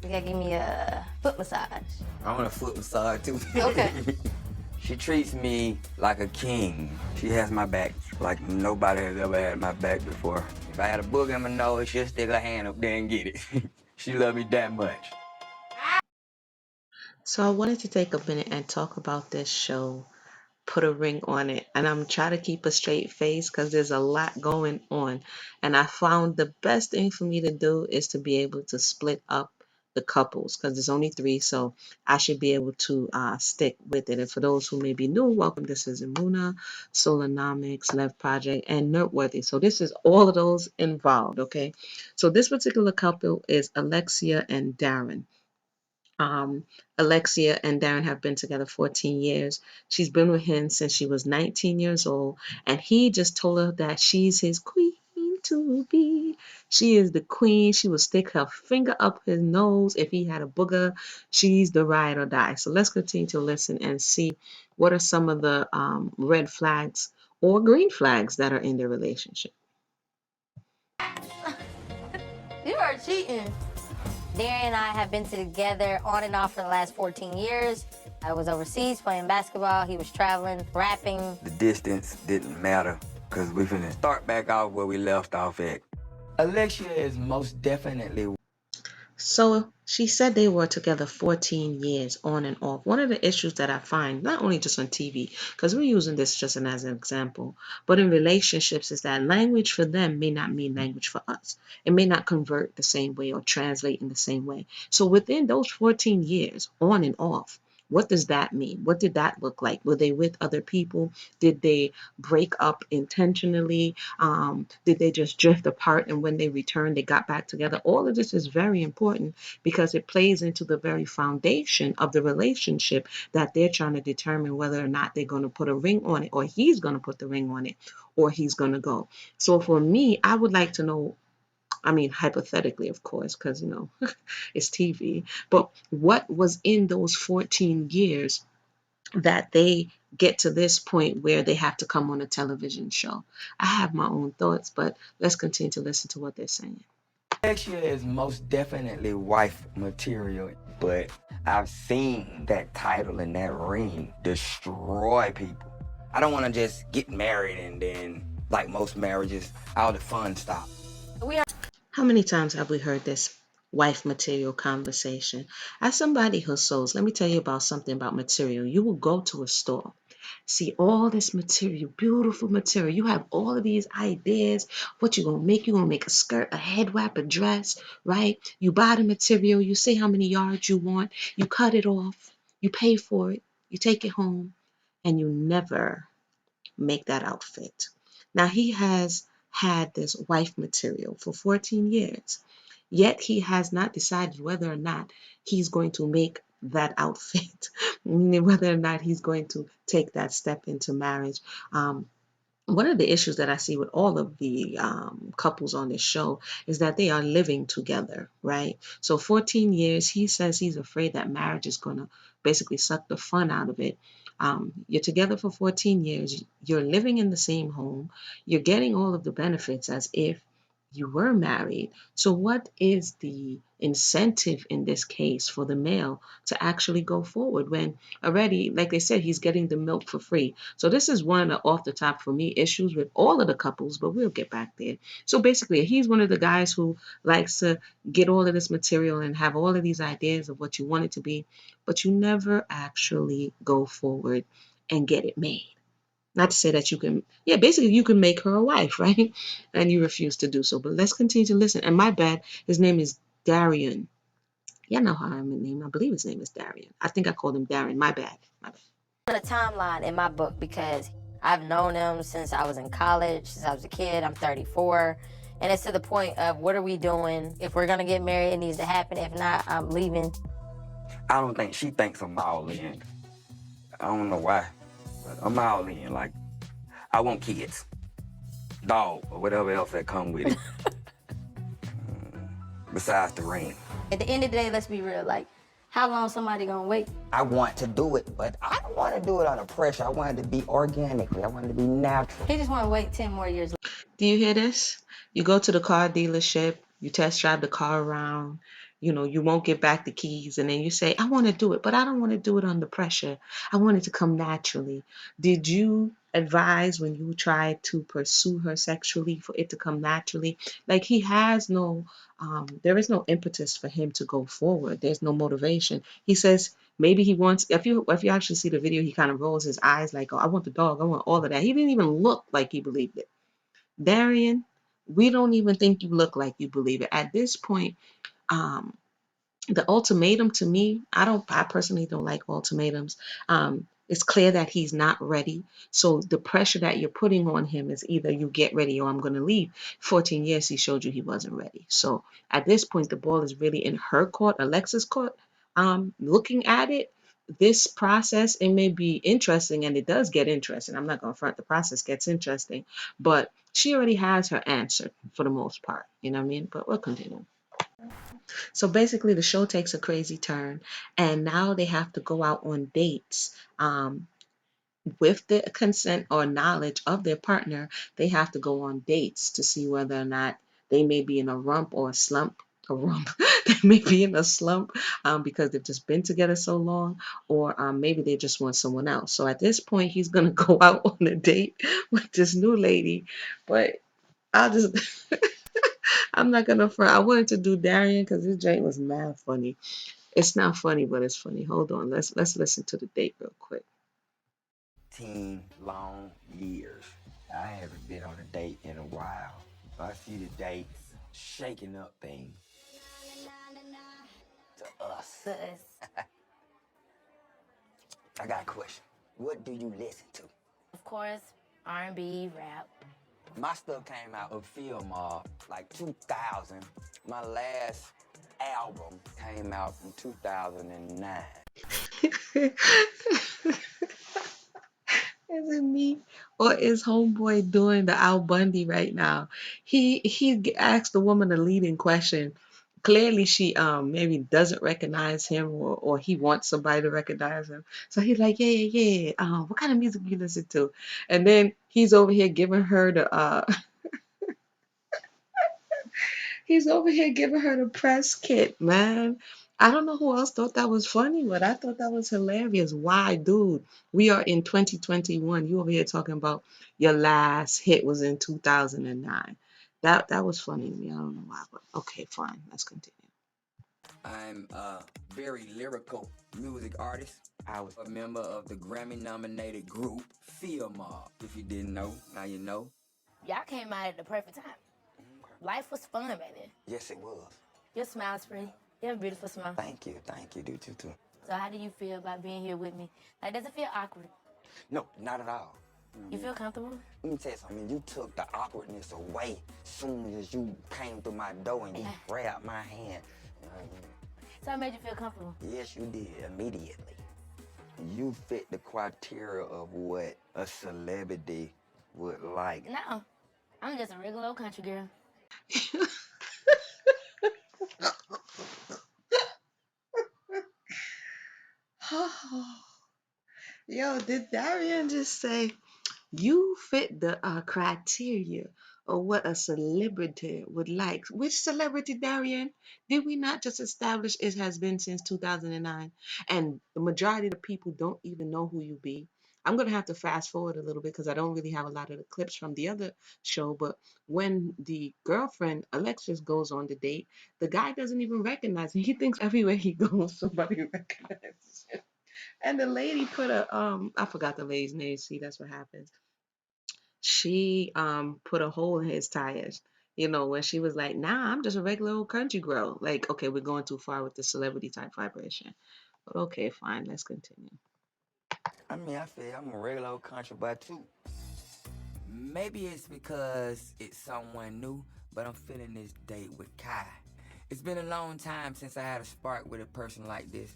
You gotta give me a foot massage. I want a foot massage too. Okay. She treats me like a king. She has my back like nobody has ever had my back before. If I had a booger in my nose, she'll stick her hand up there and get it. She love me that much. So I wanted to take a minute and talk about this show, Put a Ring on It. And I'm trying to keep a straight face because there's a lot going on. And I found the best thing for me to do is to be able to split up the couples because there's only three. So I should be able to stick with it. And for those who may be new, welcome. This is Imuna, Solonomics, Love Project, and Noteworthy. So this is all of those involved. Okay. So this particular couple is Alexia and Darren. Um, Alexia and Darren have been together 14 years. She's been with him since she was 19 years old, and he just told her that she's his queen to be. She is the queen. She will stick her finger up his nose if he had a booger. She's the ride or die. So let's continue to listen and see what are some of the red flags or green flags that are in their relationship. You are cheating. Dorian and I have been together on and off for the last 14 years. I was overseas playing basketball. He was traveling, rapping. The distance didn't matter because we finna start back off where we left off at. Alexia is most definitely. So she said they were together 14 years on and off. One of the issues that I find, not only just on TV, because we're using this just as an example, but in relationships is that language for them may not mean language for us. It may not convert the same way or translate in the same way. So within those 14 years, on and off, what does that mean? What did that look like? Were they with other people? Did they break up intentionally? Did they just drift apart and when they returned, they got back together? All of this is very important because it plays into the very foundation of the relationship that they're trying to determine whether or not they're going to put a ring on it or he's going to put the ring on it or he's going to go. So for me, I would like to know, I mean, hypothetically, of course, because, it's TV, but what was in those 14 years that they get to this point where they have to come on a television show? I have my own thoughts, but let's continue to listen to what they're saying. Alexia is most definitely wife material, but I've seen that title and that ring destroy people. I don't want to just get married and then, like most marriages, all the fun stops. How many times have we heard this wife material conversation? As somebody who sews, let me tell you about something about material. You will go to a store, see all this material, beautiful material. You have all of these ideas, what you're going to make. You're going to make a skirt, a head wrap, a dress, right? You buy the material, you say how many yards you want, you cut it off, you pay for it, you take it home, and you never make that outfit. Now, he has had this wife material for 14 years, yet he has not decided whether or not he's going to make that outfit, meaning whether or not he's going to take that step into marriage. One of the issues that I see with all of the couples on this show is that they are living together, right? So 14 years, he says he's afraid that marriage is going to basically suck the fun out of it. You're together for 14 years, you're living in the same home, you're getting all of the benefits as if you were married. So what is the incentive in this case for the male to actually go forward when already, like they said, he's getting the milk for free? So this is one of the off the top for me issues with all of the couples, but we'll get back there. So basically, he's one of the guys who likes to get all of this material and have all of these ideas of what you want it to be, but you never actually go forward and get it made. Not to say that you can, yeah, basically you can make her a wife, right? And you refuse to do so. But let's continue to listen. And my bad, his name is Darian. Yeah, I know how I'm name. I believe his name is Darian. I think I called him Darren. My bad. My bad. A timeline in my book because I've known him since I was in college, since I was a kid. I'm 34. And it's to the point of what are we doing? If we're going to get married, it needs to happen. If not, I'm leaving. I don't think she thinks I'm all in. I don't know why, but I'm all in. Like, I want kids, dog, or whatever else that come with it. Besides the ring. At the end of the day, let's be real. Like, how long somebody gonna wait? I want to do it, but I don't want to do it under pressure. I want it to be organically. I want it to be natural. He just want to wait 10 more years. Do you hear this? You go to the car dealership, you test drive the car around, You won't give back the keys, and then you say, I want to do it, but I don't want to do it under pressure. I want it to come naturally. Did you advise when you tried to pursue her sexually for it to come naturally? Like he has no, there is no impetus for him to go forward. There's no motivation. He says maybe he wants. If you actually see the video, he kind of rolls his eyes like, oh, I want the dog. I want all of that. He didn't even look like he believed it. Darian, we don't even think you look like you believe it at this point. Um, the ultimatum to me, I personally don't like ultimatums. It's clear that he's not ready. So the pressure that you're putting on him is either you get ready or I'm going to leave. 14 years he showed you he wasn't ready. So at this point, the ball is really in her court, Alexia's court. Looking at it, this process, it may be interesting, and it does get interesting. I'm not going to front, the process gets interesting, but she already has her answer for the most part. You know what I mean? But we'll continue. So basically, the show takes a crazy turn, and now they have to go out on dates. With the consent or knowledge of their partner, they have to go on dates to see whether or not they may be in a rump or a slump. A rump. They may be in a slump because they've just been together so long, or maybe they just want someone else. So at this point, he's gonna go out on a date with this new lady, but I'll just. I'm not gonna front. I wanted to do Darian because his joint was mad funny. It's not funny, but it's funny. Hold on. Let's listen to the date real quick. 10 long years. I haven't been on a date in a while. I see the dates shaking up things to us. To us. I got a question. What do you listen to? Of course, R&B, rap. My stuff came out of film like 2000. My last album came out in 2009. Is it me or is homeboy doing the Al Bundy right now? He asked the woman a leading question. Clearly she maybe doesn't recognize him, or he wants somebody to recognize him. So he's like, yeah. What kind of music you listen to? And then he's over here giving her the he's over here giving her the press kit, man. I don't know who else thought that was funny, but I thought that was hilarious. Why, dude? We are in 2021. You over here talking about your last hit was in 2009. That was funny to me. I don't know why, but okay, fine. Let's continue. I'm a very lyrical music artist. I was a member of the Grammy-nominated group Field Mob. If you didn't know, now you know. Y'all came out at the perfect time. Life was fun back then. Yes, it was. Your smile's pretty. You have a beautiful smile. Thank you, dude, you too. So how do you feel about being here with me? Like, does it feel awkward? No, not at all. You feel comfortable? Let me tell you something. You took the awkwardness away as soon as you came through my door and you grabbed my hand. So it made you feel comfortable? Yes, you did, immediately. You fit the criteria of what a celebrity would like. No, I'm just a regular old country girl. Yo, did Darian just say you fit the criteria of what a celebrity would like? Which celebrity, Darian? Did we not just establish it has been since 2009? And the majority of the people don't even know who you be. I'm going to have to fast forward a little bit because I don't really have a lot of the clips from the other show. But when the girlfriend, Alexis, goes on the date, the guy doesn't even recognize him. He thinks everywhere he goes, somebody recognizes him. And the lady put a I forgot the lady's name. See, that's what happens. She put a hole in his tires. When she was like, "Nah, I'm just a regular old country girl." Like, okay, we're going too far with the celebrity type vibration. But okay, fine, let's continue. I mean, I feel I'm a regular old country boy too. Maybe it's because it's someone new, but I'm feeling this date with Kai. It's been a long time since I had a spark with a person like this.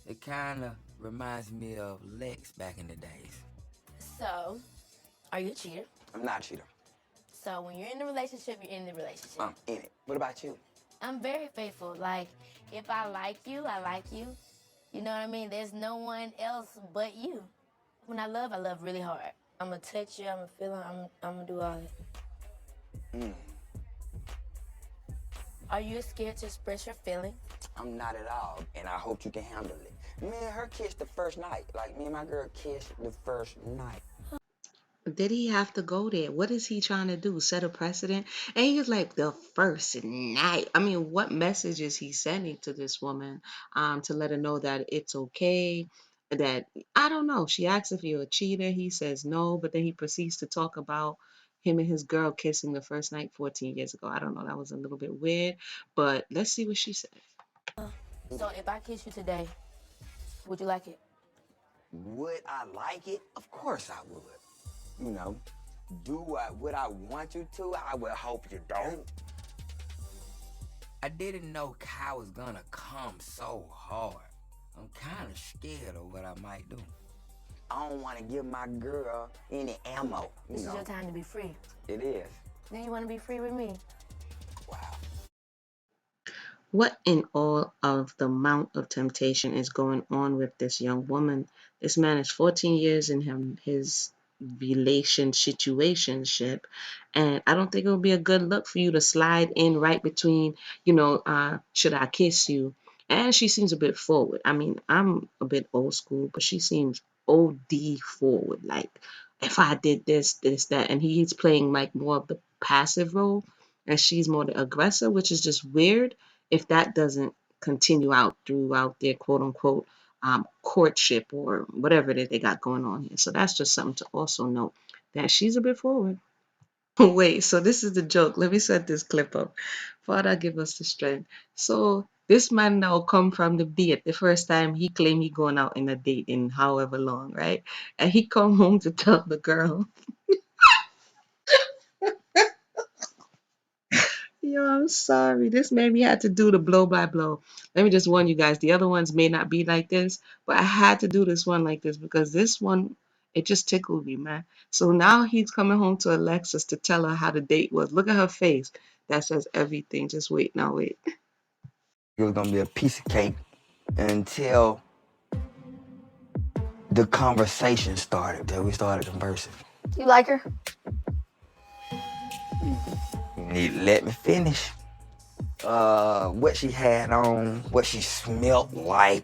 It kind of reminds me of Lex back in the days. So, are you a cheater? I'm not a cheater. So when you're in the relationship, you're in the relationship. I'm in it. What about you? I'm very faithful. Like, if I like you, I like you. You know what I mean? There's no one else but you. When I love really hard. I'm going to touch you, I'm going to feel it, I'm going to do all that. Are you scared to express your feelings? I'm not at all, and I hope you can handle it. Me and her kissed the first night. Like, me and my girl kissed the first night. Did he have to go there? What is he trying to do? Set a precedent? And he was like the first night. I mean, what message is he sending to this woman to let her know that it's okay? That I don't know. She asks if you're a cheater. He says no, but then he proceeds to talk about him and his girl kissing the first night 14 years ago. I don't know. That was a little bit weird, but let's see what she says. So if I kiss you today, would you like it? Would I like it? Of course I would. You know, would I want you to? I would hope you don't. I didn't know Kai was gonna come so hard. I'm kind of scared of what I might do. I don't want to give my girl any ammo. This is your time to be free. It is. Do you want to be free with me? Wow. What in all of the amount of temptation is going on with this young woman? This man is 14 years in his situationship, and I don't think it would be a good look for you to slide in right between, should I kiss you? And she seems a bit forward. I mean, I'm a bit old school, but she seems OD forward. Like, if I did this, that, and he's playing like more of the passive role, and she's more the aggressor, which is just weird if that doesn't continue out throughout their quote unquote courtship or whatever that they got going on here. So that's just something to also note that she's a bit forward. Wait, so this is the joke. Let me set this clip up. Father, give us the strength. So this man now come from the date. The first time he claimed he going out in a date in however long, right? And he come home to tell the girl, yo, I'm sorry. This made me have to do the blow by blow. Let me just warn you guys, the other ones may not be like this, but I had to do this one like this because this one, it just tickled me, man. So now he's coming home to Alexis to tell her how the date was. Look at her face. That says everything. Just wait, now wait. It was gonna be a piece of cake until the conversation started, that we started conversing. You like her? You need to let me finish. What she had on, what she smelt like.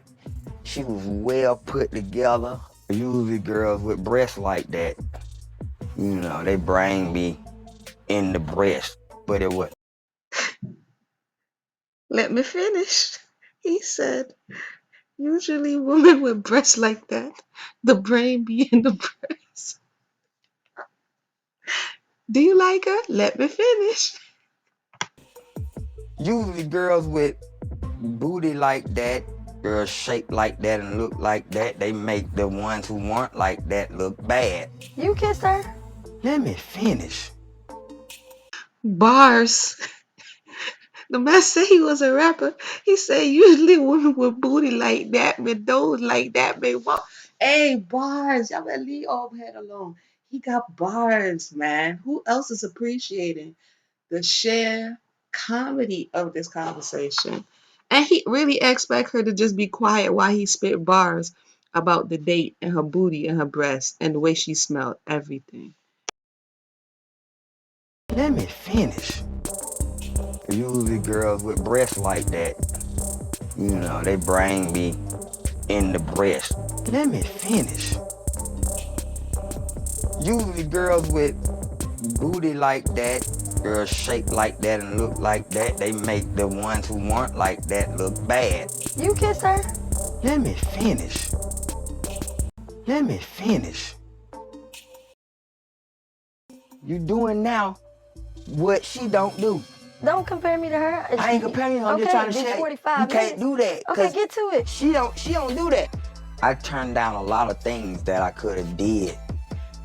She was well put together. Usually girls with breasts like that, they bring me in the breast, but it was. Let me finish. He said, usually women with breasts like that, the brain be in the breast. Do you like her? Let me finish. Usually girls with booty like that, girls shaped like that and look like that, they make the ones who weren't like that look bad. You kissed her? Let me finish. Bars. The man said he was a rapper. He said usually women with booty like that, with those like that, may walk. Hey, bars. Y'all better leave old head alone. He got bars, man. Who else is appreciating the sheer comedy of this conversation? And he really expect her to just be quiet while he spit bars about the date and her booty and her breast and the way she smelled, everything. Let me finish. Usually girls with breasts like that, they bring me in the breast. Let me finish. Usually girls with booty like that, girls shaped like that and look like that, they make the ones who weren't like that look bad. You kissed her? Let me finish. Let me finish. You doing now what she don't do. Don't compare me to her. I ain't comparing you, I'm just trying to say 45 you can't minutes. do that. Okay, get to it. She don't do that. I turned down a lot of things that I could have did.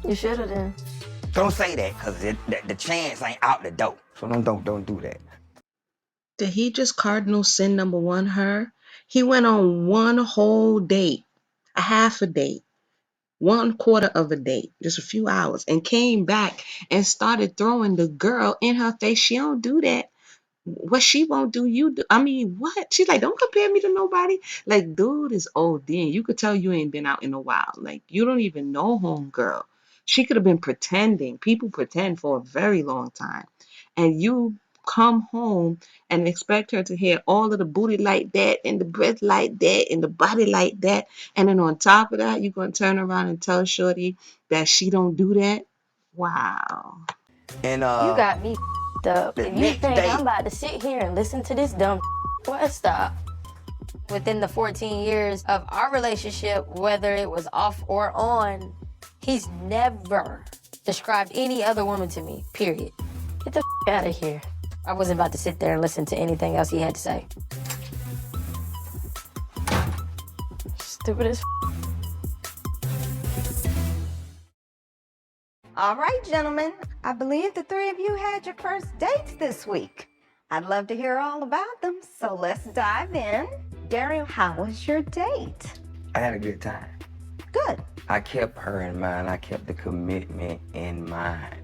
You should have then. Don't say that, cause the chance ain't out the door. So don't do that. Did he just cardinal sin number one her? He went on one whole date, a half a date, one quarter of a date, just a few hours, and came back and started throwing the girl in her face. She don't do that. What she won't do, you do. I mean, what? She's like, don't compare me to nobody. Like, dude is OD. You could tell you ain't been out in a while. Like, you don't even know homegirl. She could have been pretending. People pretend for a very long time. And you come home and expect her to hear all of the booty like that and the breath like that and the body like that. And then on top of that, you're going to turn around and tell Shorty that she don't do that? Wow. And You got me up. the If you next think day, I'm about to sit here and listen to this dumb boy, stop. Within the 14 years of our relationship, whether it was off or on, he's never described any other woman to me, period. Get the out of here. I wasn't about to sit there and listen to anything else he had to say. Stupid as All right, gentlemen, I believe the three of you had your first dates this week. I'd love to hear all about them, so let's dive in. Dorian, how was your date? I had a good time. Good. I kept her in mind. I kept the commitment in mind.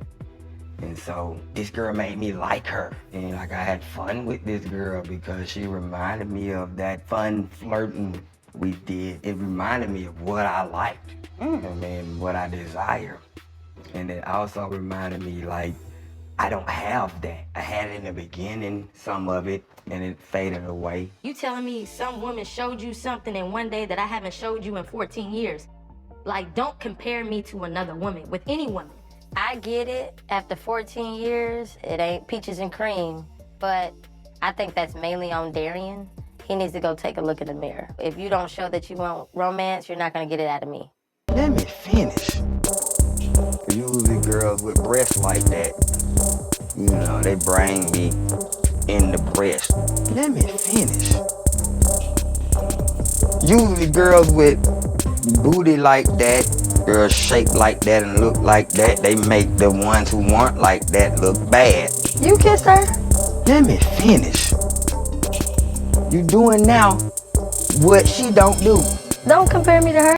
And so this girl made me like her. And like I had fun with this girl because she reminded me of that fun flirting we did. It reminded me of what I liked. I mean, what I desire. And it also reminded me like, I don't have that. I had it in the beginning, some of it, and it faded away. You telling me some woman showed you something in one day that I haven't showed you in 14 years? Like, don't compare me to another woman, with any woman. I get it, after 14 years, it ain't peaches and cream, but I think that's mainly on Dorian. He needs to go take a look in the mirror. If you don't show that you want romance, you're not gonna get it out of me. Let me finish. Usually girls with breasts like that, you know, they bring me in the breast. Let me finish. Usually girls with booty like that, girls shaped like that and look like that, they make the ones who weren't like that look bad. You kissed her? Let me finish. You doing now what she don't do. Don't compare me to her.